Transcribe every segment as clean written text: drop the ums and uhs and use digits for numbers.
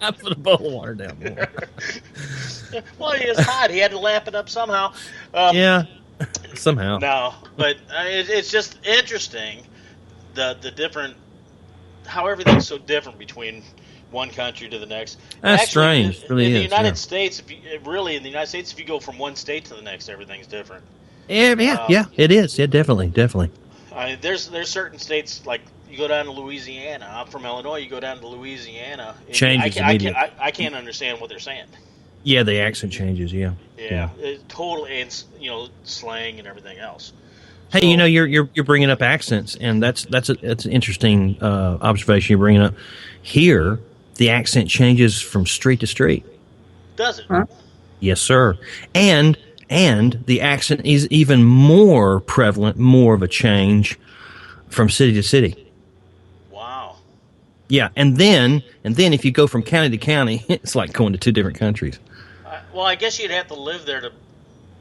I put a bowl of water down more. Well, he was hot. He had to lap it up somehow. Yeah, somehow. No, but it's just interesting the different how everything's so different between one country to the next. That's Actually, strange. It really in the is. United States, really in the United States, if you go from one state to the next, everything's different. Yeah, it is. Yeah, definitely. There's certain states like you go down to Louisiana. I'm from Illinois. You go down to Louisiana. Changes immediately. I can't understand what they're saying. Yeah, the accent changes. Yeah. It totally, and slang and everything else. Hey, So, you're bringing up accents, and that's an interesting observation you're bringing up. Here, the accent changes from street to street. does it? Huh? Yes, sir. And the accent is even more prevalent, more of a change from city to city. Wow. Yeah, and then if you go from county to county, it's like going to two different countries. Well, I guess you'd have to live there to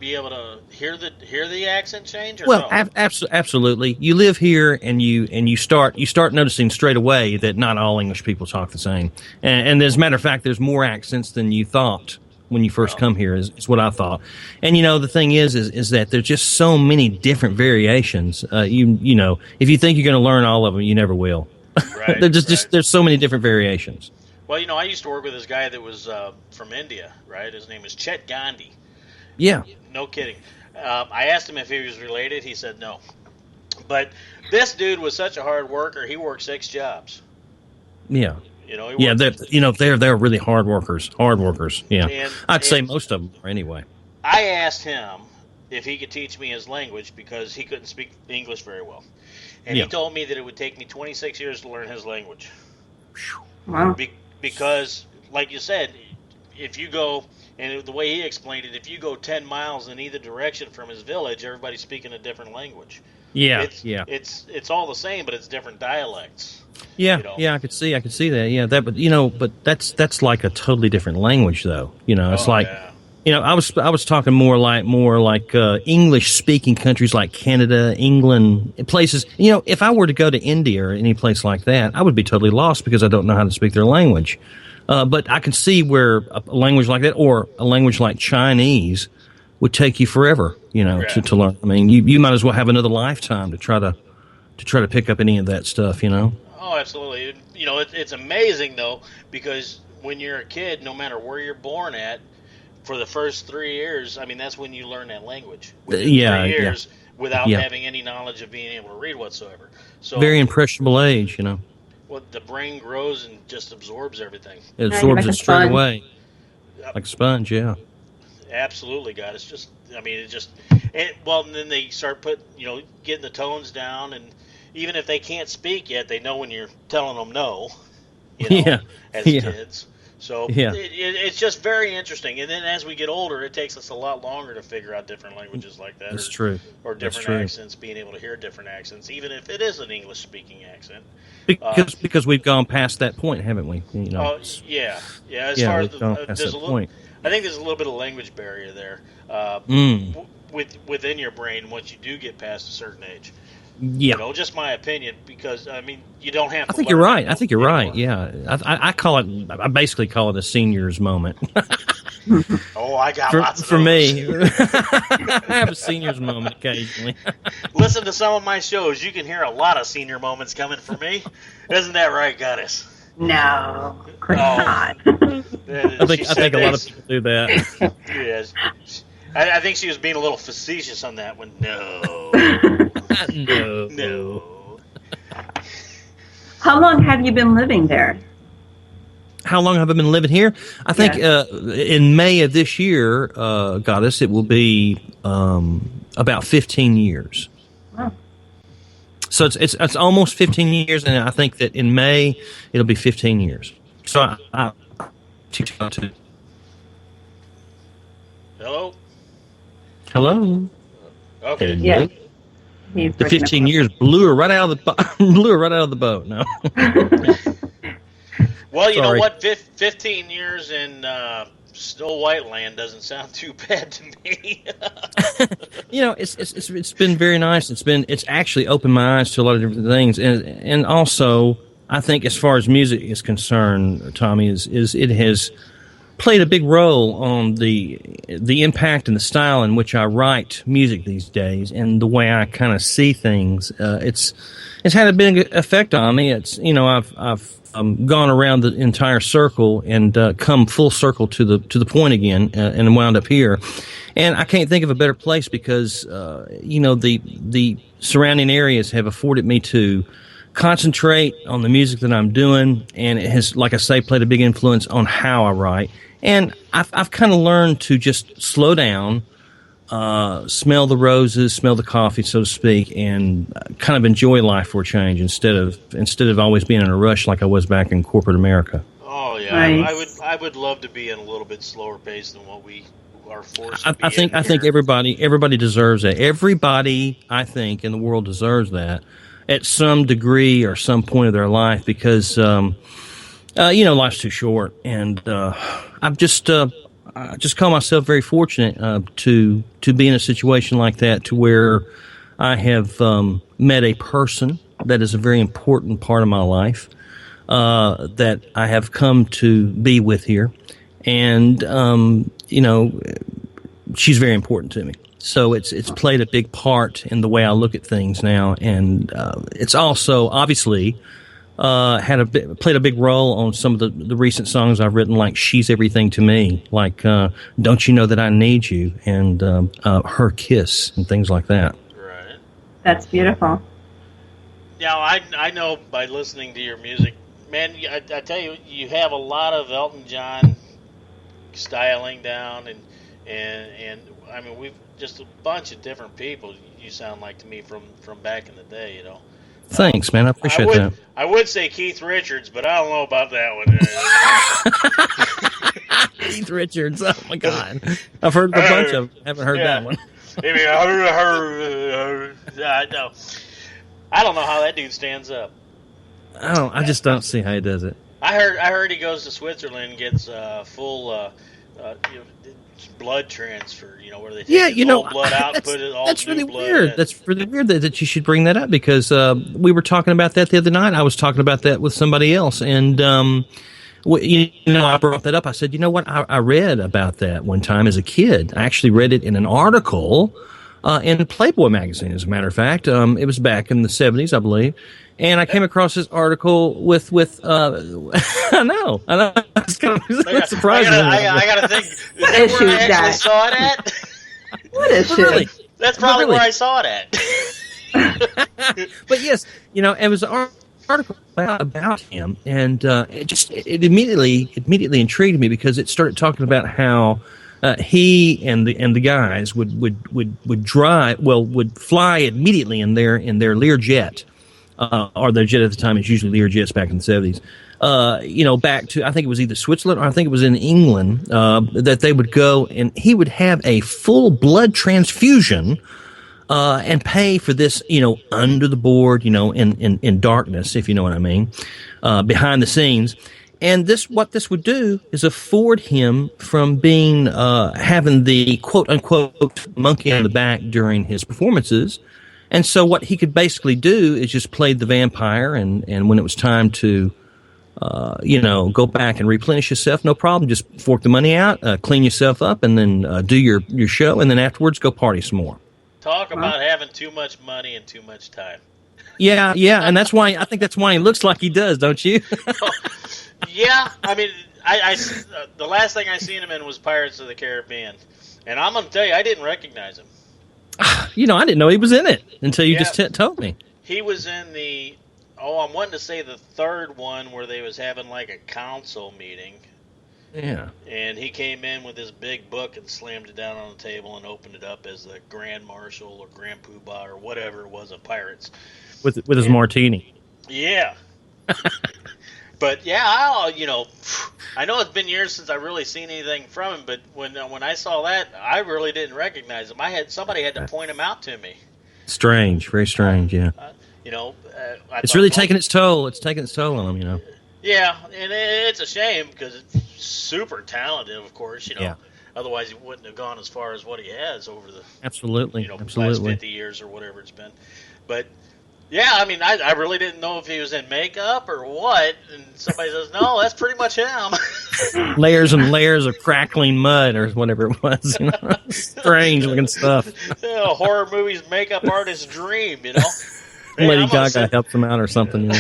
be able to hear the accent change. Or Well, no? absolutely. You live here, and you start noticing straight away that not all English people talk the same. And as a matter of fact, there's more accents than you thought when you first come here. Is what I thought. And the thing is that there's just so many different variations. If you think you're going to learn all of them, you never will. Right, There's so many different variations. Well, I used to work with this guy that was from India, right? His name is Chet Gandhi. Yeah. No kidding. I asked him if he was related. He said no. But this dude was such a hard worker. He worked 6 jobs. Yeah. He worked They're really hard workers. Yeah. And- I'd say and- most of them are anyway. I asked him if he could teach me his language because he couldn't speak English very well. And Yeah. he told me that it would take me 26 years to learn his language. Wow. Because, like you said, if you go, and the way he explained it, if you go 10 miles in either direction from his village, everybody's speaking a different language. Yeah. It's all the same, but it's different dialects. Yeah, I could see that. Yeah, but that's like a totally different language, though. It's I was talking more like English speaking countries like Canada, England, places. If I were to go to India or any place like that, I would be totally lost because I don't know how to speak their language. But I can see where a language like that or a language like Chinese would take you forever, to learn. I mean, you might as well have another lifetime to try to pick up any of that stuff, Oh, absolutely. It's amazing, though, because when you're a kid, no matter where you're born at, for the first 3 years, I mean, that's when you learn that language. Within 3 years, without having any knowledge of being able to read whatsoever. So very impressionable age, Well, the brain grows and just absorbs everything. It absorbs like it a straight sponge. away, like a sponge. Yeah. Absolutely, God. It's just, and then they start getting the tones down, and even if they can't speak yet, they know when you're telling them no, as kids. So it's just very interesting. And then as we get older, it takes us a lot longer to figure out different languages like that. That's true. Or That's different true. accents, being able to hear different accents, even if it is an English-speaking accent. Because we've gone past that point, haven't we? Yeah. As far as we've gone past there's that a little, point. I think there's a little bit of language barrier there within your brain once you do get past a certain age. Yeah. Just my opinion, because you don't have. I think you're right. Yeah, I call it. I basically call it a senior's moment. Oh, I got lots of for those. me. I have a senior's moment occasionally. Listen to some of my shows. You can hear a lot of senior moments coming from me. Isn't that right, Goddess? No, of course not. I think a lot of people do that. Yes. I think she was being a little facetious on that one. No. No. How long have you been living there? How long have I been living here? I think in May of this year, Goddess, it will be about 15 years. Wow. So it's almost 15 years, and I think that in May it'll be 15 years. So I teach how to. Hello. Okay. Yeah. The 15 years blew her right out of the boat. No. Well, you Sorry. know what? 15 years in Snow White Land doesn't sound too bad to me. It's been very nice. It's actually opened my eyes to a lot of different things, and also I think as far as music is concerned, Tommy, is it has played a big role on the impact and the style in which I write music these days, and the way I kind of see things. It's had a big effect on me. It's I've gone around the entire circle and come full circle to the point again, and wound up here. And I can't think of a better place because the surrounding areas have afforded me to concentrate on the music that I'm doing, and it has, like I say, played a big influence on how I write. And I've kind of learned to just slow down, smell the roses, smell the coffee, so to speak, and kind of enjoy life for a change instead of always being in a rush like I was back in corporate America. Oh yeah, Nice. I would love to be in a little bit slower pace than what we are forced to be I think here. everybody deserves that. Everybody, I think, in the world deserves that at some degree or some point of their life, because life's too short, and I just call myself very fortunate to be in a situation like that, to where I have met a person that is a very important part of my life that I have come to be with here, and she's very important to me. So it's played a big part in the way I look at things now, and it's also obviously played a big role on some of the recent songs I've written, like "She's Everything to Me," like "Don't You Know That I Need You," and "Her Kiss," and things like that. Right. That's beautiful. Now I know by listening to your music, man. I tell you, you have a lot of Elton John styling down, and I mean, we've just a bunch of different people. You sound like to me from back in the day, Thanks, man. I appreciate that. I would say Keith Richards, but I don't know about that one. Keith Richards. Oh my God, I've heard a bunch of them. Haven't heard that one. Maybe no. I don't know how that dude stands up. I just don't see how he does it. I heard he goes to Switzerland and gets full blood transfer. Where they take his old blood out and put it all that's new really blood weird. in. That's really weird that you should bring that up, because we were talking about that the other night. I was talking about that with somebody else, and I brought that up. I said, you know what? I read about that one time as a kid. I actually read it in an article in Playboy magazine, as a matter of fact. It was back in the 70s, I believe. And I came across this article with I know. It's kind of surprising. I gotta think. Is that where I actually saw it at? What is Really? That's probably where I saw it at. But yes, it was an article about him, and it immediately intrigued me, because it started talking about how he and the guys would fly immediately in their Learjet. Or their jet at the time is usually Learjets back in the 70s. Back to, I think it was either Switzerland or I think it was in England, that they would go, and he would have a full blood transfusion and pay for this, under the board, in darkness, if you know what I mean, behind the scenes. And what this would do is afford him from being having the quote unquote monkey on the back during his performances. And so what he could basically do is just play the vampire, and when it was time to, go back and replenish yourself, no problem. Just fork the money out, clean yourself up, and then do your show, and then afterwards go party some more. Talk about having too much money and too much time. Yeah, and I think that's why he looks like he does, don't you? Yeah, I mean, I the last thing I seen him in was Pirates of the Caribbean, and I'm gonna tell you, I didn't recognize him. I didn't know he was in it until you just told me. He was in I'm wanting to say the third one where they was having like a council meeting. Yeah. And he came in with his big book and slammed it down on the table and opened it up as the Grand Marshal or Grand Poobah or whatever it was of Pirates. With his martini. Yeah. But yeah, I know it's been years since I really seen anything from him, but when I saw that, I really didn't recognize him. Somebody had to point him out to me. Strange, very strange, yeah. It's really taking its toll. It's taking its toll on him, Yeah, and it's a shame because it's super talented, of course. Yeah. Otherwise he wouldn't have gone as far as what he has over the absolutely last 50 years or whatever it's been. But Yeah, I mean, I really didn't know if he was in makeup or what, and somebody says, no, that's pretty much him. Layers and layers of crackling mud or whatever it was. Strange looking stuff. A horror movie's makeup artist's dream, Hey, Lady Gaga helps him out or something.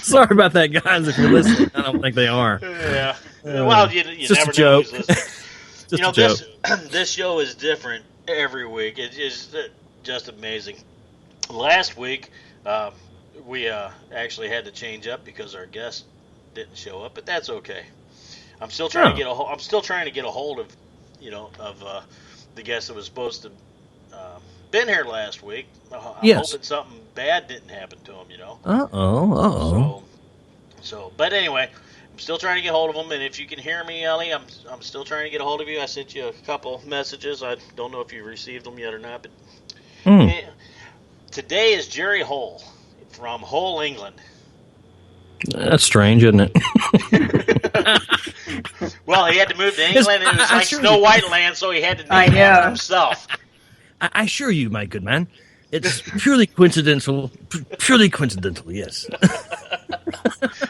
Sorry about that, guys, if you're listening. I don't think they are. Yeah. Well, you just never a joke. know who's listening. Just a joke. This show is different every week. It is just amazing. Last week, we actually had to change up because our guest didn't show up, but that's okay. I'm still trying to get a hold of, the guest that was supposed to been here last week. I'm hoping something bad didn't happen to him. But anyway. I'm still trying to get hold of him, and if you can hear me, Ellie, I'm still trying to get a hold of you. I sent you a couple messages. I don't know if you received them yet or not, but today is Jerry Hull from Hull, England. That's strange, isn't it? Well, he had to move to England, and it was like Snow White land, so he had to do it himself. I assure you, my good man, it's purely coincidental. Purely coincidental, yes.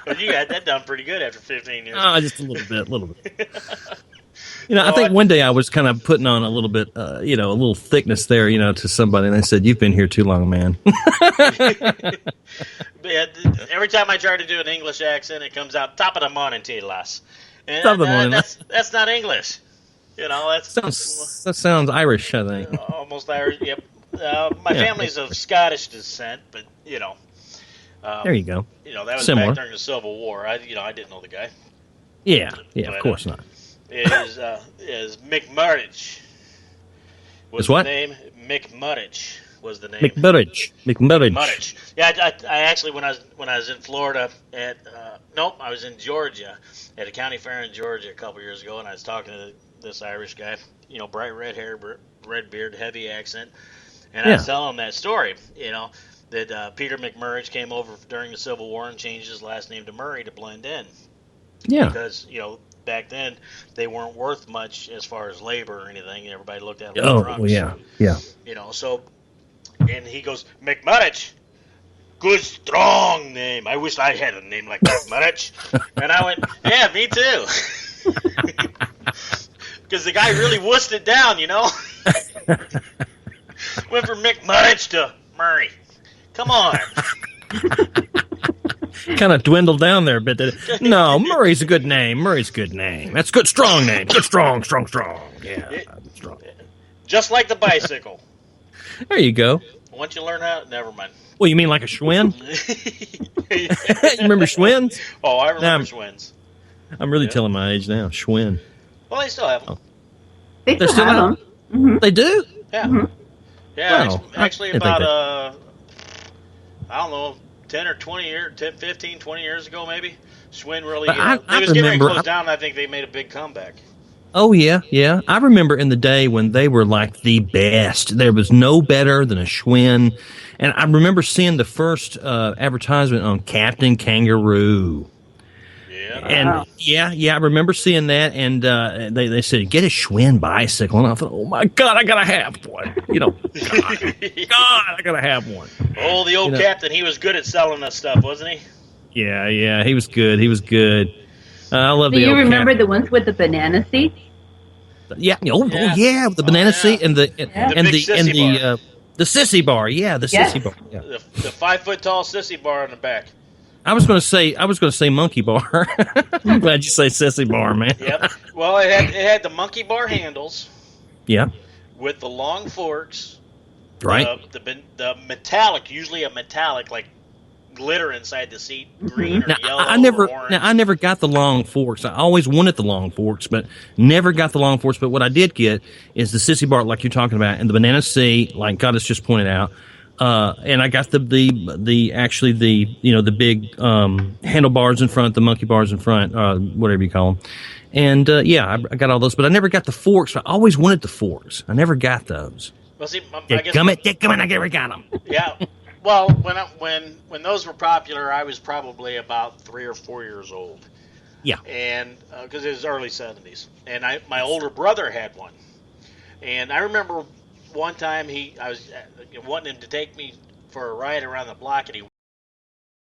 Well, you got that done pretty good after 15 years. Just a little bit. I think one day I was kind of putting on a little bit, a little thickness there, to somebody, and I said, "You've been here too long, man." Every time I try to do an English accent, it comes out top of the morning to you, lass. And top of the morning. That's not English. That sounds Irish, I think. Almost Irish. Yep. My family's of Scottish descent, but there you go. That was similar. Back during the Civil War. I didn't know the guy. Yeah, of course not. Is McMurridge. Was what? The name McMurridge was the name. McMurridge. Yeah, I actually when I was in Florida I was in Georgia at a county fair in Georgia a couple years ago, and I was talking to this Irish guy, bright red hair, red beard, heavy accent, and I was telling him that story, that Peter McMurridge came over during the Civil War and changed his last name to Murray to blend in. Yeah. Because, back then they weren't worth much as far as labor or anything. Everybody looked at them like drunks. Oh, yeah. And he goes, McMurridge, good strong name. I wish I had a name like McMurridge. And I went, yeah, me too. Because the guy really wussed it down, Went from McMurridge to Murray. Come on. Kind of dwindled down there a bit. No, Murray's a good name. That's a good, strong name. Good, strong. Yeah, strong. Just like the bicycle. There you go. Once you learn how, never mind. Well, you mean like a Schwinn? You remember Schwinns? Oh, I remember Schwinns. I'm really telling my age now. Schwinn. Well, they still have them. They still have them. Mm-hmm. They do? Yeah. Mm-hmm. Yeah, Wow. actually about, I don't know, 10 or 20 years, 15, 20 years ago maybe, Schwinn really, they was getting ready to close down, and I think they made a big comeback. Oh, yeah. I remember in the day when they were like the best. There was no better than a Schwinn. And I remember seeing the first advertisement on Captain Kangaroo. Yeah. And I remember seeing that, and they said, get a Schwinn bicycle. And I thought, oh my God, I gotta have one. God, I gotta have one. Oh, the old captain, he was good at selling us stuff, wasn't he? Yeah, he was good. I love the old captain. Do you remember the ones with the banana seats? Yeah, with the banana seat and the sissy bar. Yeah, the sissy bar. Yeah. The 5-foot tall sissy bar on the back. I was going to say monkey bar. I'm glad you say sissy bar, man. Yep. Well, it had the monkey bar handles. Yeah. With the long forks. Right. The metallic, usually a metallic, like glitter inside the seat, green or yellow or orange. I never got the long forks. I always wanted the long forks, but never got the long forks. But what I did get is the sissy bar, like you're talking about, and the banana seat, like Goddess just pointed out. And I got the big handlebars in front, the monkey bars in front, whatever you call them. And I got all those, but I never got the forks. I always wanted the forks. I never got those. Well, see, I never got them. Yeah. Well, when those were popular, I was probably about 3 or 4 years old. Yeah. And because it was early 70s, and my older brother had one. And I remember one time I was wanting him to take me for a ride around the block, and he